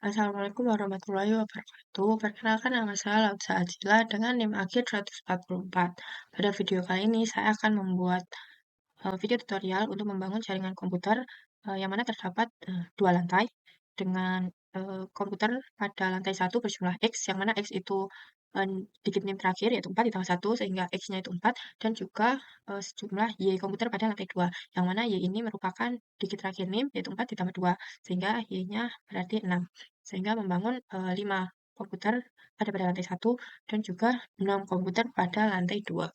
Assalamualaikum warahmatullahi wabarakatuh. Perkenalkan nama saya Lauza Ajila dengan NIM akhir 144. Pada video kali ini saya akan membuat video tutorial untuk membangun jaringan komputer yang mana terdapat dua lantai dengan komputer pada lantai satu berjumlah X, yang mana X itu digit NIM terakhir yaitu 4 ditambah 1 sehingga X-nya itu 4, dan juga sejumlah Y komputer pada lantai 2, yang mana Y ini merupakan digit terakhir NIM yaitu 4 ditambah 2 sehingga Y-nya berarti 6, sehingga membangun 5 komputer pada lantai satu dan juga 6 komputer pada lantai 2.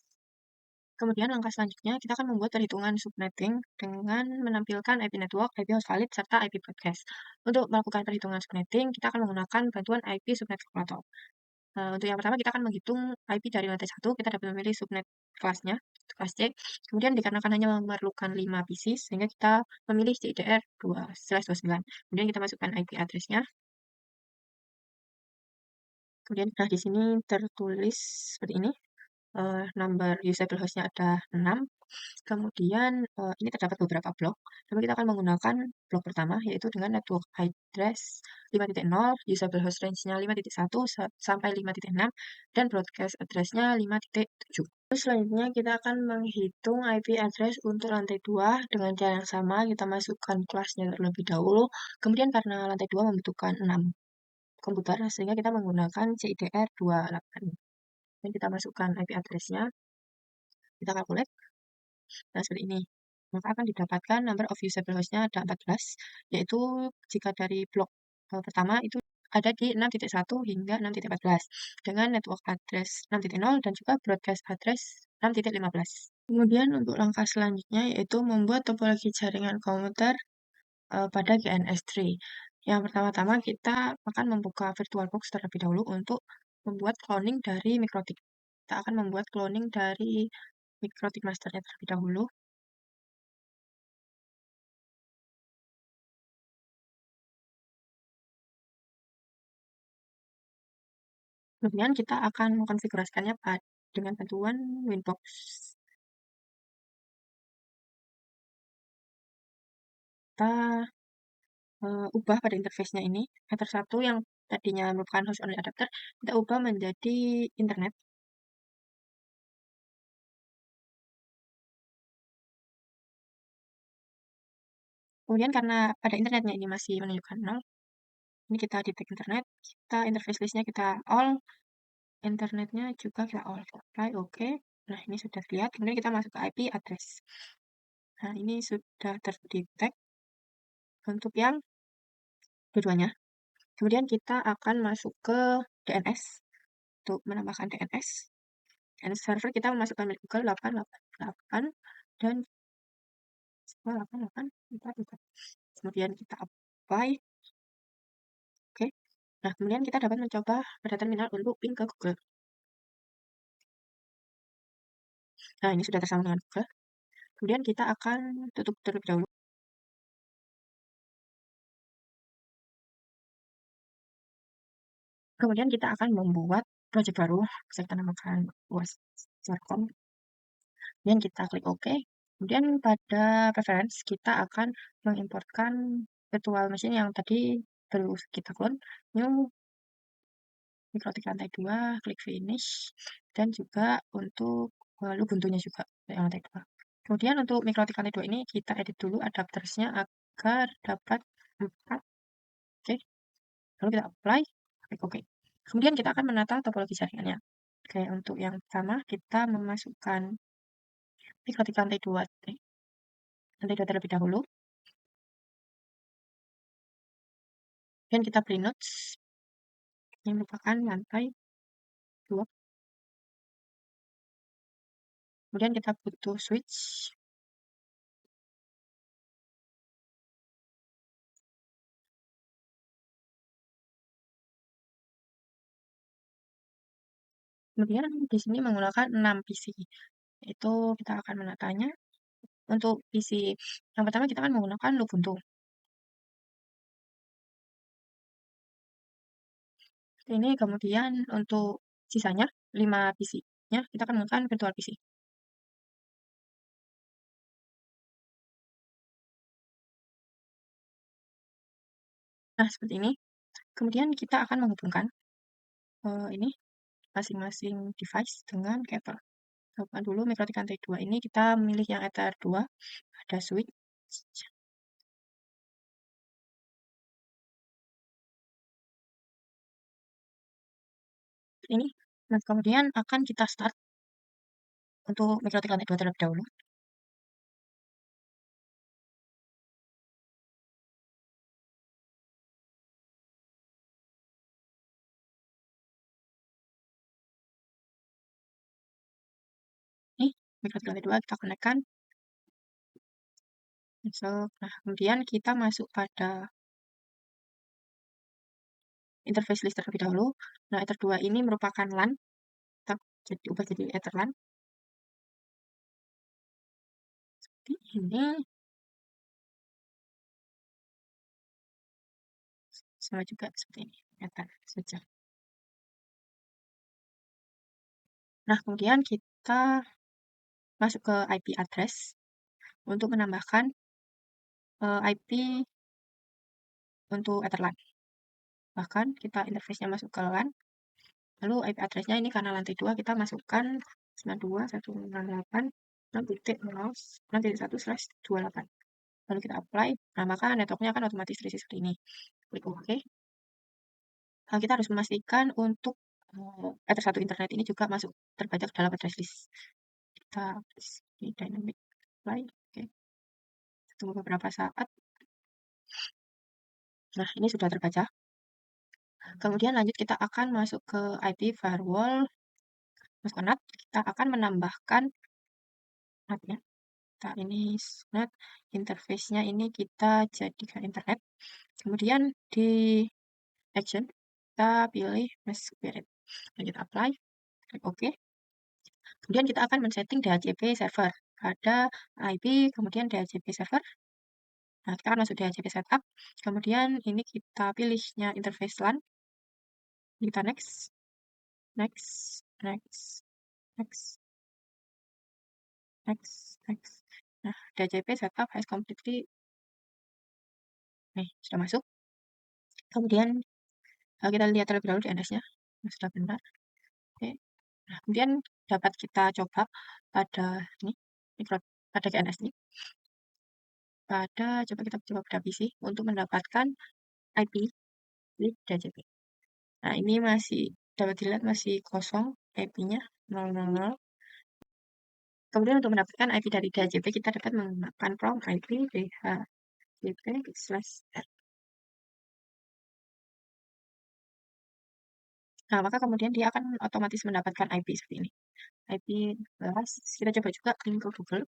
Kemudian langkah selanjutnya kita akan membuat perhitungan subnetting dengan menampilkan IP network, IP host valid, serta IP broadcast. Untuk melakukan perhitungan subnetting, kita akan menggunakan bantuan IP subnet calculator. Untuk yang pertama kita akan menghitung IP dari lantai satu, kita dapat memilih subnet kelasnya, kelas C. Kemudian dikarenakan hanya memerlukan 5 PC, sehingga kita memilih CIDR 2/29. Kemudian kita masukkan IP address-nya. Kemudian di sini tertulis seperti ini. Number usable host-nya ada 6. Kemudian ini terdapat beberapa blok. Tapi kita akan menggunakan blok pertama, yaitu dengan network address 5.0, usable host range-nya 5.1 sampai 5.6, dan broadcast address-nya 5.7. Terus selanjutnya kita akan menghitung IP address untuk lantai 2 dengan cara yang sama, kita masukkan kelasnya terlebih dahulu. Kemudian karena lantai 2 membutuhkan 6 komputer, sehingga kita menggunakan CIDR 28. Dan kita masukkan IP address-nya, kita calculate. Nah, seperti ini. Maka akan didapatkan number of usable host-nya ada 14, yaitu jika dari blok pertama itu ada di 6.1 hingga 6.14 dengan network address 6.0 dan juga broadcast address 6.15. Kemudian untuk langkah selanjutnya yaitu membuat topologi jaringan komputer pada GNS3. Yang pertama-tama kita akan membuka VirtualBox terlebih dahulu untuk membuat cloning dari MikroTik. Kita akan membuat cloning dari MikroTik masternya terlebih dahulu. Kemudian kita akan mengkonfigurasikannya dengan bantuan Winbox. Kita ubah pada interface-nya ini, header 1 yang tadinya merupakan host only adapter, kita ubah menjadi internet. Kemudian karena pada internetnya ini masih menunjukkan 0, ini kita di tag internet, kita interface list-nya kita all, internetnya juga kita all. Kita apply, oke. Nah, ini sudah terlihat. Kemudian kita masuk ke IP address. Nah, ini sudah terdetek untuk yang keduanya. Kemudian kita akan masuk ke DNS untuk menambahkan DNS. DNS server kita memasukkan milik Google 888 dan 8844. Kemudian kita apply. Oke. Nah, kemudian kita dapat mencoba pada terminal untuk ping ke Google. Nah, ini sudah tersambung dengan Google. Kemudian kita akan tutup terlebih dahulu. Kemudian kita akan membuat project baru, bisa kita namakan was.com. Kemudian kita klik OK. Kemudian pada preference kita akan mengimportkan virtual machine yang tadi baru kita clone, new MikroTik lantai 2, klik finish, dan juga untuk Ubuntu-nya juga yang lantai 2. Kemudian untuk MikroTik lantai 2 ini kita edit dulu adaptersnya agar dapat 4. Oke. Lalu kita apply, klik OK. Kemudian kita akan menata topologi jaringannya. Oke, untuk yang pertama kita memasukkan MikroTik lantai 2 terlebih dahulu. Dan kita beri nodes yang merupakan lantai 2. Kemudian kita butuh switch. Kemudian di sini menggunakan 6 PC. Itu kita akan menatanya. Untuk PC yang pertama kita akan menggunakan Ubuntu. Ini kemudian untuk sisanya 5 PC-nya kita akan menggunakan virtual PC. Nah, seperti ini. Kemudian kita akan menghubungkan ini masing-masing device dengan kabel. Lakukan dulu mikrotik lantai 2 ini kita memilih yang Ether 2, ada switch ini. Nah, kemudian akan kita start untuk mikrotik lantai 2 terlebih dahulu. Ini mikrotik lantai 2 kita konekkan. Masuk. Nah, kemudian kita masuk pada interface list terlebih dahulu. Nah, Ether 2 ini merupakan LAN. Kita ubah jadi Ether LAN. Seperti ini. Sama juga seperti ini. Ether saja. Nah, kemudian kita masuk ke IP address untuk menambahkan IP untuk Etherland. Bahkan kita interface-nya masuk ke LAN, lalu IP address-nya ini karena lantai 2 kita masukkan 92.168.0.1/28. Lalu kita apply, nah maka network-nya akan otomatis terisi seperti ini. Klik OK. Nah, kita harus memastikan untuk Ether 1 internet ini juga masuk terbaca ke dalam address list. Kita di dynamic apply, oke. Tunggu beberapa saat. Nah, ini sudah terbaca. Kemudian lanjut kita akan masuk ke IP firewall, masuk ke NAT, kita akan menambahkan NAT ya. Kita ini NAT, interface-nya ini kita jadikan internet. Kemudian di action, kita pilih mesh spirit. Lanjut apply, klik OK. Kemudian kita akan men-setting DHCP server. Ada IP, kemudian DHCP server. Nah, kita akan masuk DHCP setup. Kemudian ini kita pilihnya interface LAN. Kita next, next, next, next, next. Nah, DHCP setup has completely. Nih, sudah masuk. Kemudian kita lihat terlebih dahulu DNS-nya. Sudah benar. Oke. Nah, kemudian dapat kita coba pada ini, pada DNS ini. Coba kita coba pada PC untuk mendapatkan IP di DHCP. Nah, ini masih dapat dilihat masih kosong IP-nya 000. Kemudian untuk mendapatkan IP dari DHCP kita dapat menggunakan prompt IP dhcp/r. Nah, maka kemudian dia akan otomatis mendapatkan IP seperti ini. IP kita coba juga link ke Google.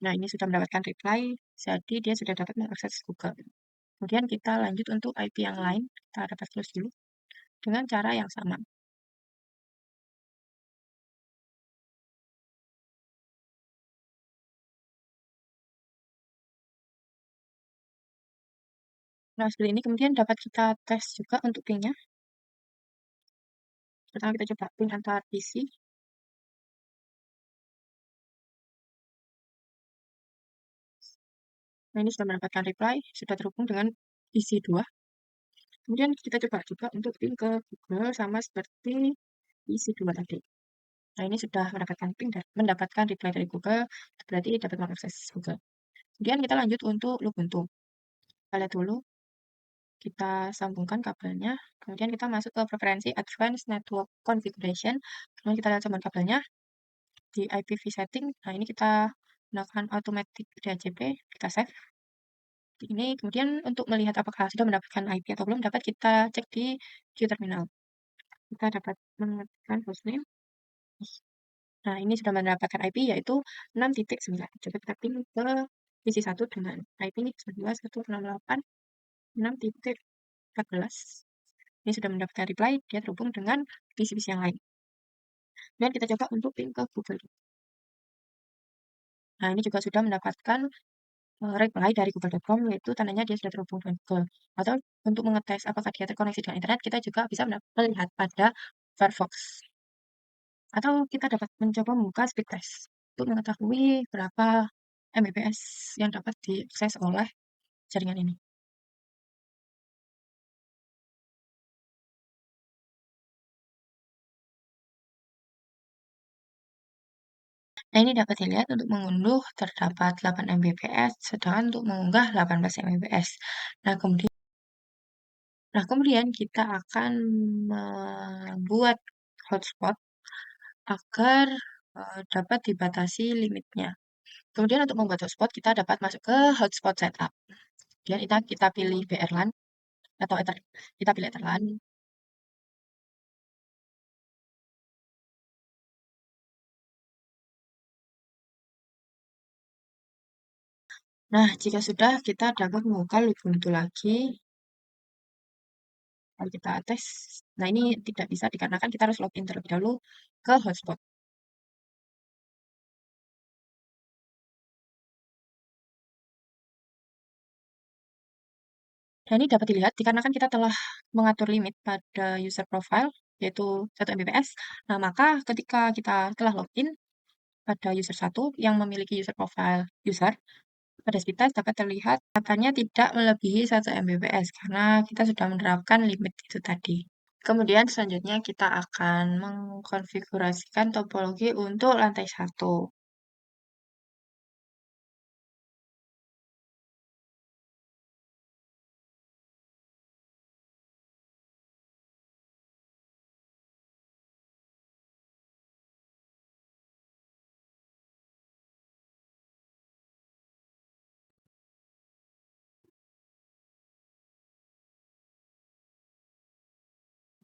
Nah, ini sudah mendapatkan reply, jadi dia sudah dapat mengakses Google. Kemudian kita lanjut untuk IP yang lain, kita dapat close dulu dengan cara yang sama. Nah, seperti ini kemudian dapat kita tes juga untuk ping-nya. Pertama kita coba ping antar PC. Nah, ini sudah mendapatkan reply, sudah terhubung dengan PC 2. Kemudian kita coba juga untuk ping ke Google sama seperti PC 2 tadi. Nah, ini sudah mendapatkan ping dan mendapatkan reply dari Google, berarti dapat mengakses Google. Kemudian kita lanjut untuk Ubuntu. Kita lihat dulu, kita sambungkan kabelnya, kemudian kita masuk ke preferensi Advanced Network Configuration, kemudian kita lihat sambungan kabelnya di IPv setting. Nah, ini kita gunakan automatic DHCP, kita save. Ini kemudian untuk melihat apakah sudah mendapatkan IP atau belum dapat kita cek di qterminal. Kita dapat mengetikkan hostname. Nah, ini sudah mendapatkan IP yaitu 6.9. Coba kita ping ke PC 1 dengan IP 19.168.6.14. Ini sudah mendapatkan reply, dia terhubung dengan PC-PC yang lain. Dan kita coba untuk ping ke Google. Nah, ini juga sudah mendapatkan reply dari google.com, yaitu tandanya dia sudah terhubung dengan Google. Atau untuk mengetes apakah dia terkoneksi dengan internet, kita juga bisa melihat pada Firefox. Atau kita dapat mencoba membuka speed test untuk mengetahui berapa Mbps yang dapat diakses oleh jaringan ini. Nah, ini dapat dilihat untuk mengunduh terdapat 8 Mbps, sedangkan untuk mengunggah 18 Mbps. Nah, kemudian kita akan membuat hotspot agar dapat dibatasi limitnya. Kemudian untuk membuat hotspot, kita dapat masuk ke hotspot setup. Kemudian kita pilih BRLAN atau kita pilih Etherlan. Nah, jika sudah, kita dapat membuka Ubuntu lagi. Lalu kita tes. Nah, ini tidak bisa dikarenakan kita harus login terlebih dahulu ke hotspot. Dan ini dapat dilihat dikarenakan kita telah mengatur limit pada user profile, yaitu 1 Mbps. Nah, maka ketika kita telah login pada user 1 yang memiliki user profile user, pada speedtest dapat terlihat katanya tidak melebihi 1 Mbps karena kita sudah menerapkan limit itu tadi. Kemudian selanjutnya kita akan mengkonfigurasikan topologi untuk lantai 1.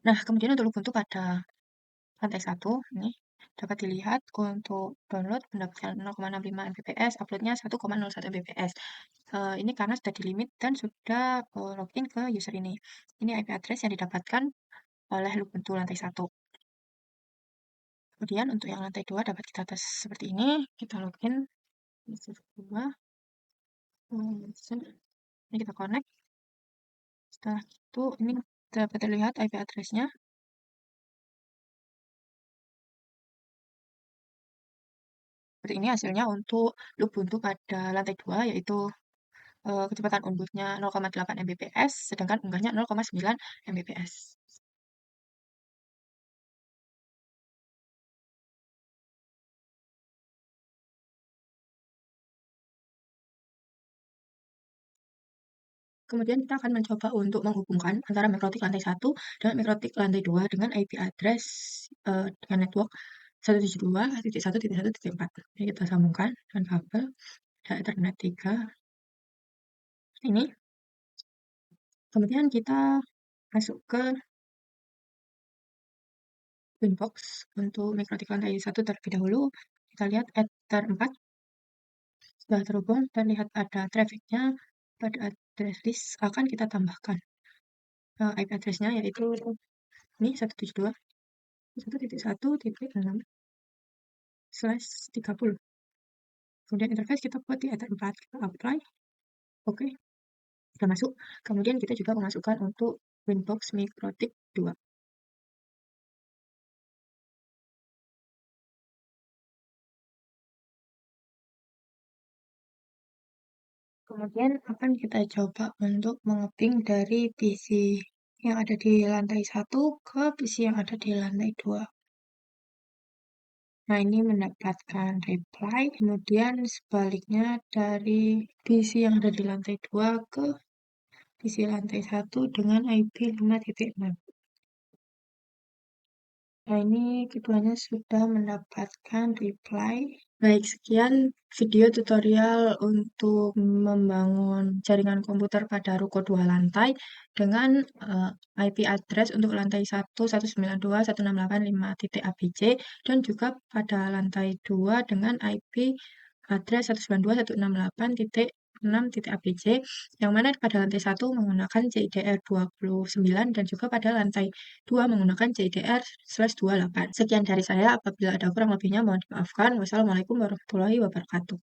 Nah, kemudian untuk Ubuntu pada lantai 1, ini dapat dilihat untuk download mendapatkan 0,65 Mbps, uploadnya 1,01 Mbps. Ini karena sudah dilimit dan sudah login ke user ini. Ini IP address yang didapatkan oleh Ubuntu lantai 1. Kemudian untuk yang lantai 2 dapat kita tes seperti ini. Kita login user 2. Ini kita connect. Setelah itu ini dapat terlihat IP address-nya. Seperti ini hasilnya untuk Ubuntu pada lantai 2, yaitu kecepatan unduhnya 0,8 Mbps, sedangkan unggahnya 0,9 Mbps. Kemudian kita akan mencoba untuk menghubungkan antara mikrotik lantai 1 dan mikrotik lantai 2 dengan IP address dengan network 172.1.1.4. Jadi kita sambungkan dengan kabel Ethernet 3 ini. Kemudian kita masuk ke Winbox untuk mikrotik lantai 1 terlebih dahulu. Kita lihat Ether 4 sudah terhubung dan lihat ada trafficnya pada address list akan kita tambahkan IP address-nya yaitu ini 172.1.1.6/30. Kemudian interface kita buat di Ether 4, kita apply. Oke, sudah masuk. Kemudian kita juga memasukkan untuk Winbox mikrotik 2. Kemudian akan kita coba untuk mengeping dari PC yang ada di lantai 1 ke PC yang ada di lantai 2. Nah, ini mendapatkan reply. Kemudian sebaliknya dari PC yang ada di lantai 2 ke PC lantai 1 dengan IP 5.6. Nah, ini keduanya sudah mendapatkan reply. Baik, sekian video tutorial untuk membangun jaringan komputer pada ruko 2 lantai dengan IP address untuk lantai 1 192.168.5.abc dan juga pada lantai 2 dengan IP address 192.168.6.abc yang mana pada lantai 1 menggunakan CIDR 29 dan juga pada lantai 2 menggunakan CIDR/28. Sekian dari saya, apabila ada kurang lebihnya mohon dimaafkan. Wassalamualaikum warahmatullahi wabarakatuh.